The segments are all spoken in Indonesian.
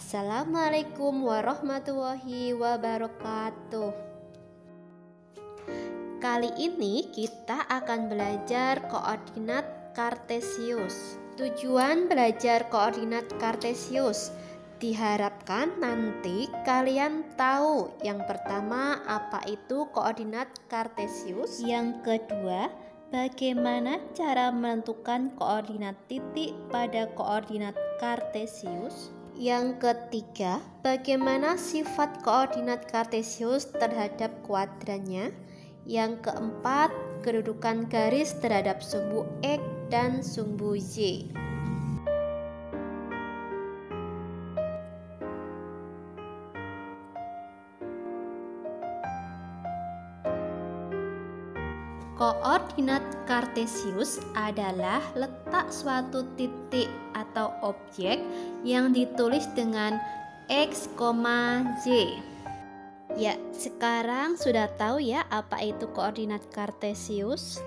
Assalamualaikum warahmatullahi wabarakatuh. Kali ini kita akan belajar koordinat Kartesius. Tujuan belajar koordinat Kartesius diharapkan nanti kalian tahu yang pertama apa itu koordinat Kartesius, yang kedua bagaimana cara menentukan koordinat titik pada koordinat Kartesius, yang ketiga bagaimana sifat koordinat Kartesius terhadap kuadrannya, yang keempat kedudukan garis terhadap sumbu X dan sumbu Y. Koordinat Kartesius adalah letak suatu titik atau objek yang ditulis dengan X, Y. Ya, sekarang sudah tahu ya apa itu koordinat Kartesius?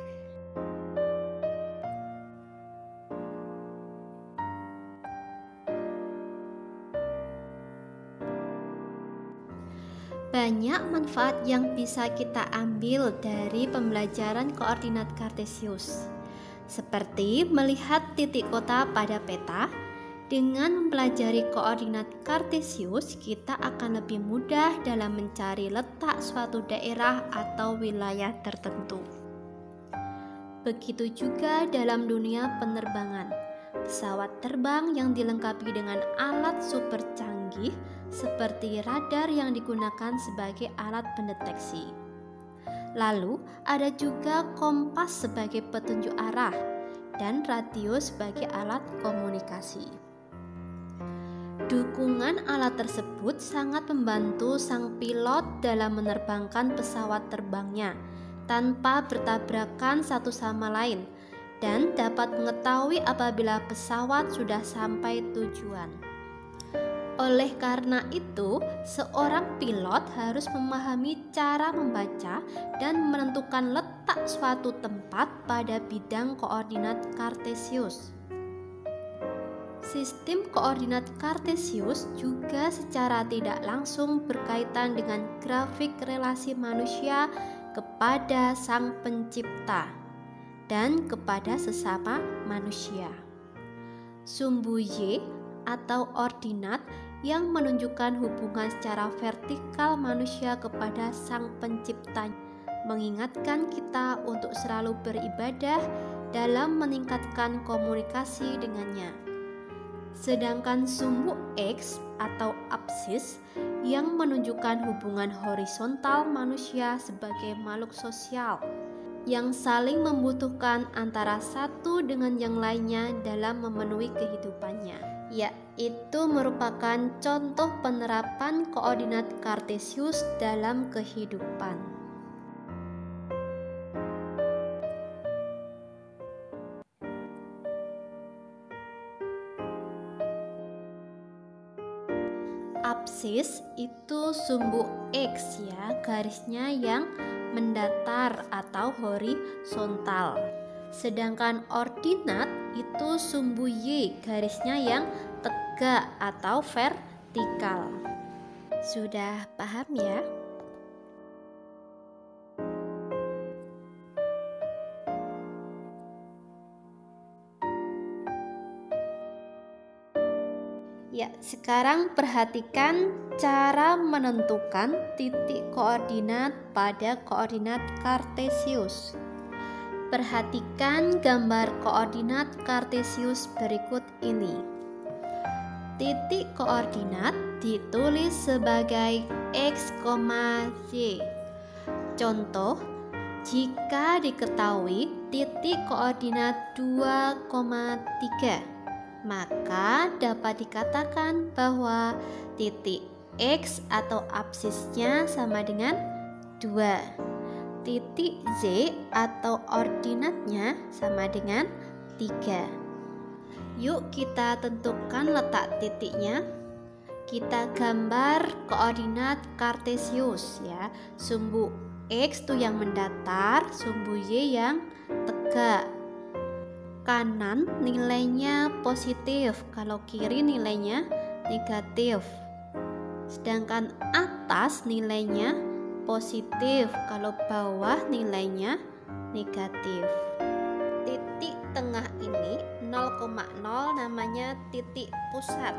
Banyak manfaat yang bisa kita ambil dari pembelajaran koordinat Kartesius, seperti melihat titik kota pada peta. Dengan mempelajari koordinat Kartesius, kita akan lebih mudah dalam mencari letak suatu daerah atau wilayah tertentu. Begitu juga dalam dunia penerbangan. Pesawat terbang yang dilengkapi dengan alat super canggih seperti radar yang digunakan sebagai alat pendeteksi. Lalu ada juga kompas sebagai petunjuk arah dan radio sebagai alat komunikasi. Dukungan alat tersebut sangat membantu sang pilot dalam menerbangkan pesawat terbangnya tanpa bertabrakan satu sama lain dan dapat mengetahui apabila pesawat sudah sampai tujuan. Oleh karena itu, seorang pilot harus memahami cara membaca dan menentukan letak suatu tempat pada bidang koordinat Kartesius. Sistem koordinat Kartesius juga secara tidak langsung berkaitan dengan grafik relasi manusia kepada Sang Pencipta dan kepada sesama manusia. Sumbu Y atau ordinat yang menunjukkan hubungan secara vertikal manusia kepada Sang Pencipta mengingatkan kita untuk selalu beribadah dalam meningkatkan komunikasi dengannya. Sedangkan sumbu X atau apsis yang menunjukkan hubungan horizontal manusia sebagai makhluk sosial yang saling membutuhkan antara satu dengan yang lainnya dalam memenuhi kehidupannya. Yaitu merupakan contoh penerapan koordinat Kartesius dalam kehidupan. Apsis itu sumbu X ya, garisnya yang mendatar atau horizontal. Sedangkan ordinat itu sumbu Y, garisnya yang tegak atau vertikal. Sudah paham ya? Ya, sekarang perhatikan cara menentukan titik koordinat pada koordinat Kartesius. Perhatikan gambar koordinat Kartesius berikut ini. Titik koordinat ditulis sebagai X, Y. Contoh, jika diketahui titik koordinat 2,3, maka dapat dikatakan bahwa titik X atau apsisnya sama dengan 2. Titik Z atau ordinatnya sama dengan 3. Yuk kita tentukan letak titiknya. Kita gambar koordinat Kartesius ya. Sumbu X itu yang mendatar, sumbu Y yang tegak. Kanan nilainya positif, kalau kiri nilainya negatif. Sedangkan atas nilainya positif, kalau bawah nilainya negatif. Titik tengah ini 0,0 namanya titik pusat.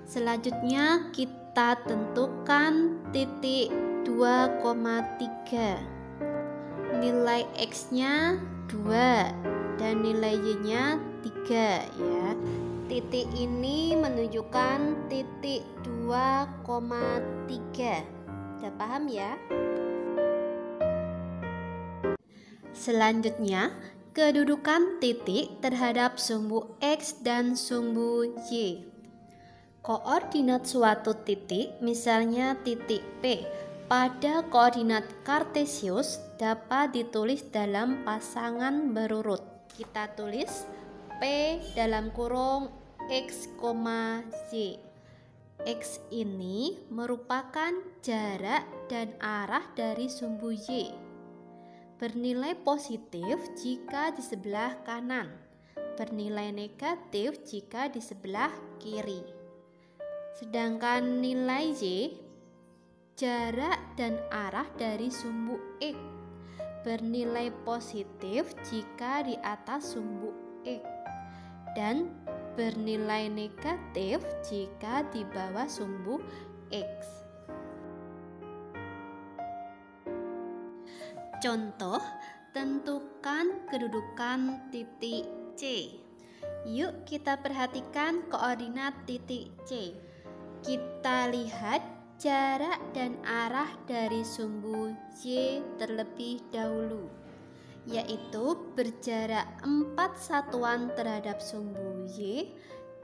Selanjutnya kita tentukan titik 2,3. Nilai X-nya 2 dan nilai Y-nya 3 ya. Titik ini menunjukkan titik 2,3. Udah paham ya? Selanjutnya, kedudukan titik terhadap sumbu X dan sumbu Y. Koordinat suatu titik, misalnya titik P, pada koordinat kartesius dapat ditulis dalam pasangan berurut. Kita tulis P dalam kurung X, Y. X ini merupakan jarak dan arah dari sumbu Y. Bernilai positif jika di sebelah kanan, bernilai negatif jika di sebelah kiri. Sedangkan nilai Y, jarak dan arah dari sumbu X, bernilai positif jika di atas sumbu X dan bernilai negatif jika di bawah sumbu X. Contoh, tentukan kedudukan titik C. Yuk kita perhatikan koordinat titik C. Kita lihat jarak dan arah dari sumbu Y terlebih dahulu, yaitu berjarak 4 satuan terhadap sumbu Y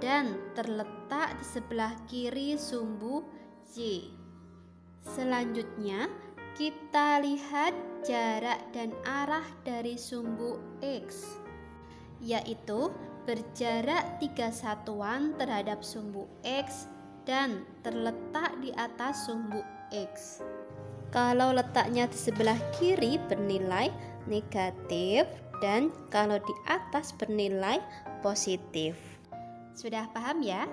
dan terletak di sebelah kiri sumbu Y. Selanjutnya, kita lihat jarak dan arah dari sumbu X, yaitu berjarak 3 satuan terhadap sumbu X dan terletak di atas sumbu X. Kalau letaknya di sebelah kiri bernilai negatif dan kalau di atas bernilai positif. Sudah paham ya?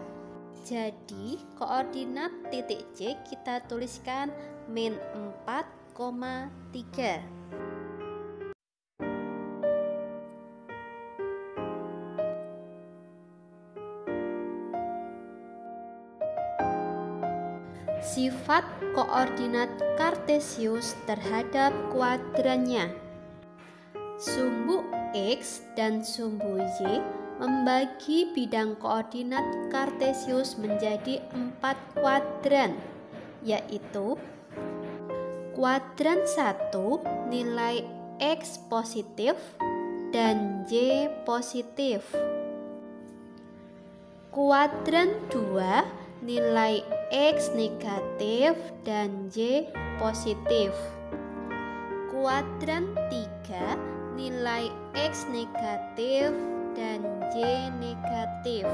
Jadi koordinat titik C kita tuliskan min 4,3. Sifat koordinat kartesius terhadap kuadrannya. Sumbu X dan sumbu Y membagi bidang koordinat kartesius menjadi 4 kuadran, yaitu kuadran 1 nilai X positif dan Y positif. Kuadran 2 nilai X negatif dan Y positif. Kuadran 3 nilai X negatif dan Y negatif.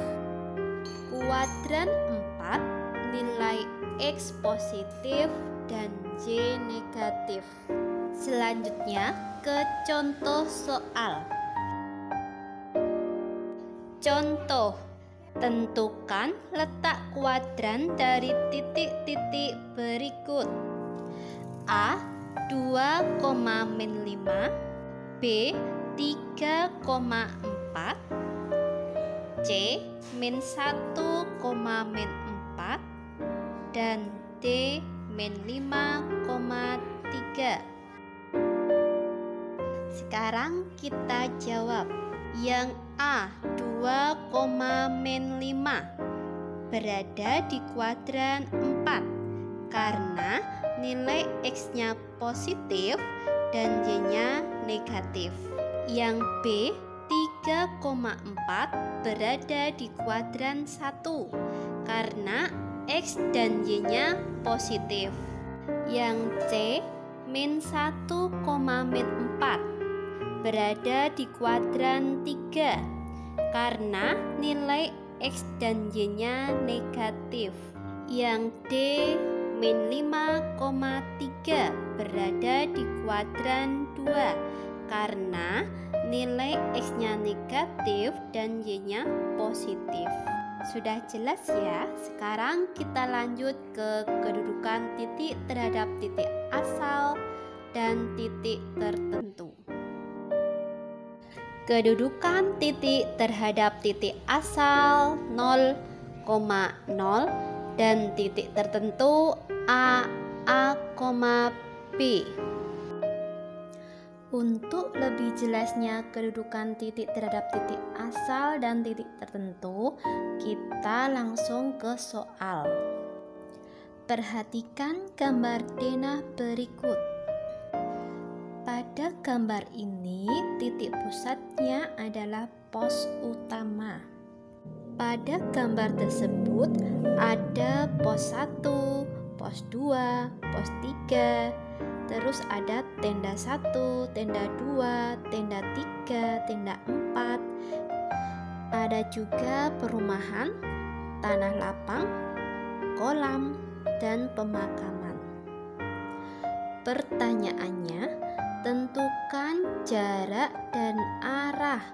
Kuadran 4 nilai X positif dan Y negatif. Selanjutnya ke contoh soal. Contoh, tentukan letak kuadran dari titik-titik berikut. A 2,5, B 3,4, C min 1,4 dan D min 5,3. Sekarang kita jawab. Yang A 2,5 berada di kuadran 4 karena nilai X-nya positif dan Y-nya negatif. Yang B 3,4 berada di kuadran 1 karena X dan Y-nya positif. Yang C min 1,4 berada di kuadran 3 karena nilai X dan Y-nya negatif. Yang D min 5,3 berada di kuadran 2 karena nilai X-nya negatif dan Y-nya positif. Sudah jelas ya? Sekarang kita lanjut ke kedudukan titik terhadap titik asal dan titik tertentu. Kedudukan titik terhadap titik asal 0,0 dan titik tertentu A, B. Untuk lebih jelasnya kedudukan titik terhadap titik asal dan titik tertentu, kita langsung ke soal. Perhatikan gambar denah berikut. Pada gambar ini, titik pusatnya adalah pos utama. Pada gambar tersebut ada pos 1, pos 2, pos 3, terus ada tenda 1, tenda 2, tenda 3, tenda 4. Ada juga perumahan, tanah lapang, kolam, dan pemakaman. Pertanyaannya, tentukan jarak dan arah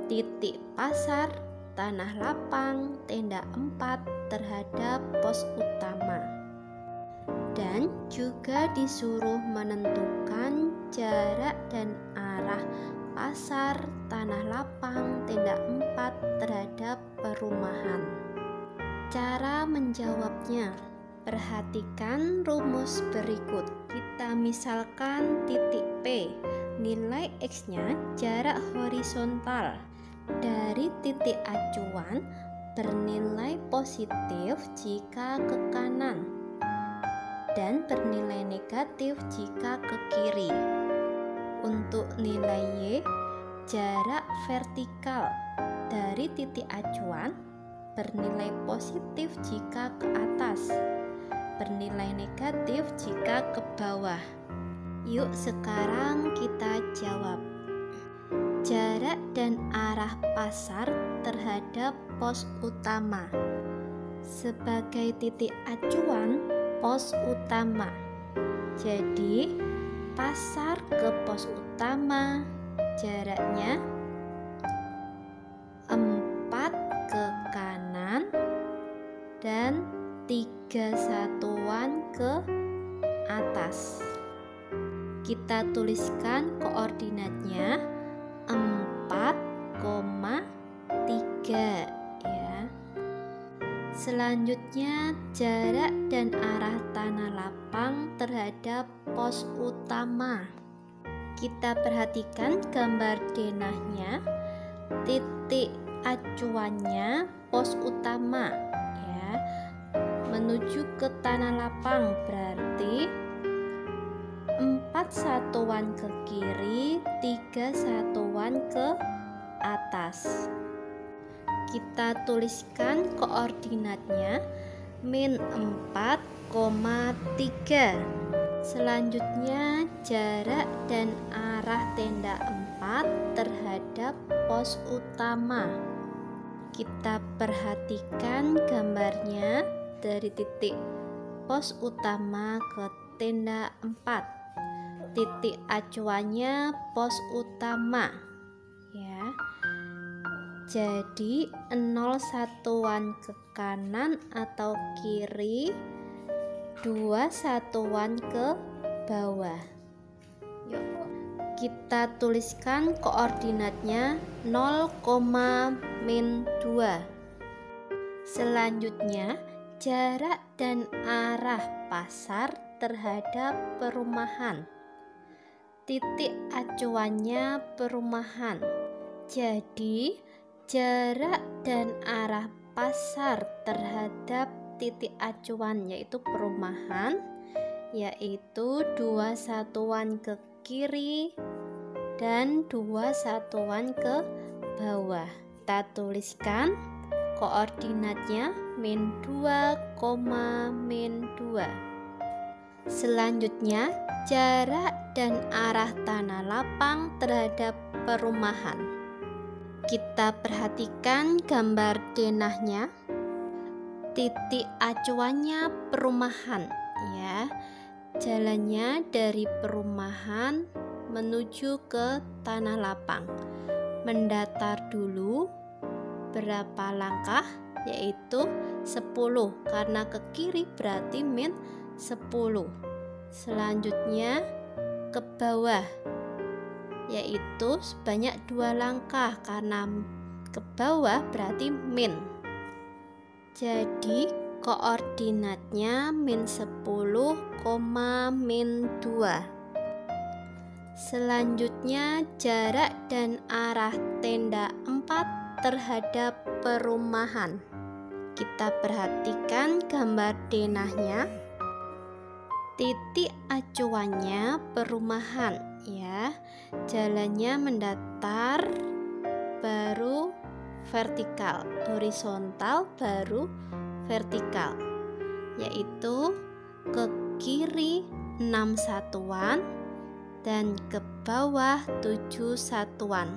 titik pasar, tanah lapang, tenda 4 terhadap pos utama. Dan juga disuruh menentukan jarak dan arah pasar, tanah lapang, tenda 4 terhadap perumahan. Cara menjawabnya, perhatikan rumus berikut. Kita misalkan titik P, nilai X-nya jarak horizontal dari titik acuan bernilai positif jika ke kanan dan bernilai negatif jika ke kiri. Untuk nilai Y, jarak vertikal dari titik acuan bernilai positif jika ke atas, bernilai negatif jika ke bawah. Yuk sekarang kita jawab. Jarak dan arah pasar terhadap pos utama. Sebagai titik acuan pos utama, jadi pasar ke pos utama jaraknya 4 ke kanan dan 3 satuan ke atas. Kita tuliskan koordinatnya 4,3 ya. Selanjutnya jarak dan arah tanah lapang terhadap pos utama. Kita perhatikan gambar denahnya. Titik acuannya pos utama ya, menuju ke tanah lapang, berarti 4 satuan ke kiri, 3 satuan ke atas. Kita tuliskan koordinatnya -4,3. Selanjutnya jarak dan arah tenda 4 terhadap pos utama. Kita perhatikan gambarnya dari titik pos utama ke tenda 4. Titik acuannya pos utama ya. Jadi 0 satuan ke kanan atau kiri, 2 satuan ke bawah. Yuk, kita tuliskan koordinatnya 0,-2. Selanjutnya, jarak dan arah pasar terhadap perumahan. Titik acuannya perumahan. Jadi, jarak dan arah pasar terhadap titik acuan yaitu perumahan, yaitu 2 satuan ke kiri dan 2 satuan ke bawah. Kita tuliskan koordinatnya -2,-2. Selanjutnya, jarak dan arah tanah lapang terhadap perumahan. Kita perhatikan gambar denahnya. Titik acuannya perumahan ya. Jalannya dari perumahan menuju ke tanah lapang. Mendatar dulu berapa langkah? yaitu 10, karena ke kiri berarti min 10. Selanjutnya ke bawah, yaitu sebanyak 2 langkah, karena ke bawah berarti min. Jadi koordinatnya min 10, min 2. Selanjutnya jarak dan arah tenda 4 terhadap perumahan. Kita perhatikan gambar denahnya. Titik acuannya perumahan ya. Jalannya mendatar baru vertikal, horizontal baru vertikal, yaitu ke kiri 6 satuan dan ke bawah 7 satuan.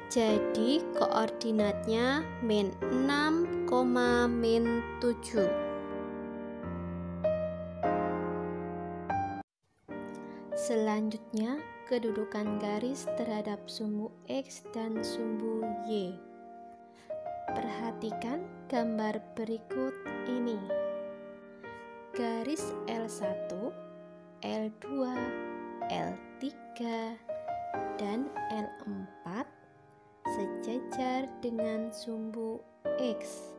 Jadi koordinatnya min 6, min 7. Selanjutnya kedudukan garis terhadap sumbu X dan sumbu Y. Perhatikan gambar berikut ini. Garis L1, L2, L3, dan L4 sejajar dengan sumbu X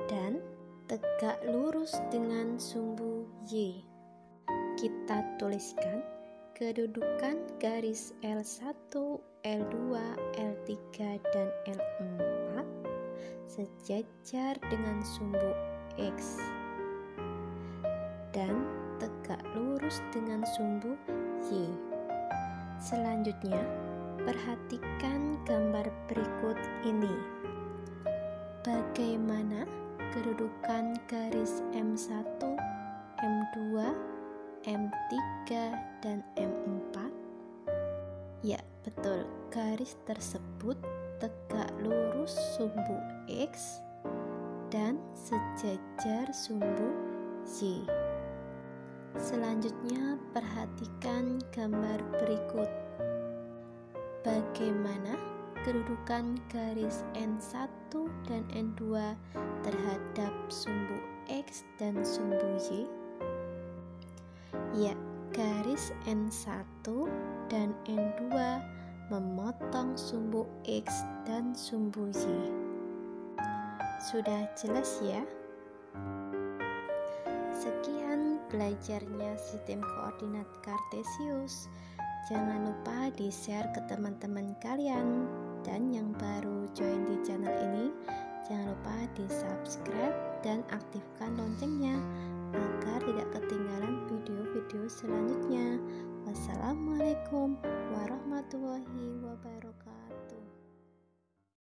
dan tegak lurus dengan sumbu Y. Kita tuliskan kedudukan garis L1, L2, L3, dan L4 sejajar dengan sumbu X dan tegak lurus dengan sumbu Y. Selanjutnya, perhatikan gambar berikut ini. Bagaimana kedudukan garis M1, M2, M3, dan M4? Ya, betul. Garis tersebut tegak lurus sumbu X dan sejajar sumbu Y. Selanjutnya, perhatikan gambar berikut. Bagaimana kedudukan garis N1 dan N2 terhadap sumbu X dan sumbu Y? Ya, garis N1 dan N2 memotong sumbu X dan sumbu Y. Sudah jelas ya? Sekian belajarnya sistem koordinat Kartesius. Jangan lupa di-share ke teman-teman kalian. Dan yang baru join di channel ini, jangan lupa di-subscribe dan aktifkan loncengnya agar tidak ketinggalan video-video selanjutnya. Wassalamualaikum warahmatullahi wabarakatuh.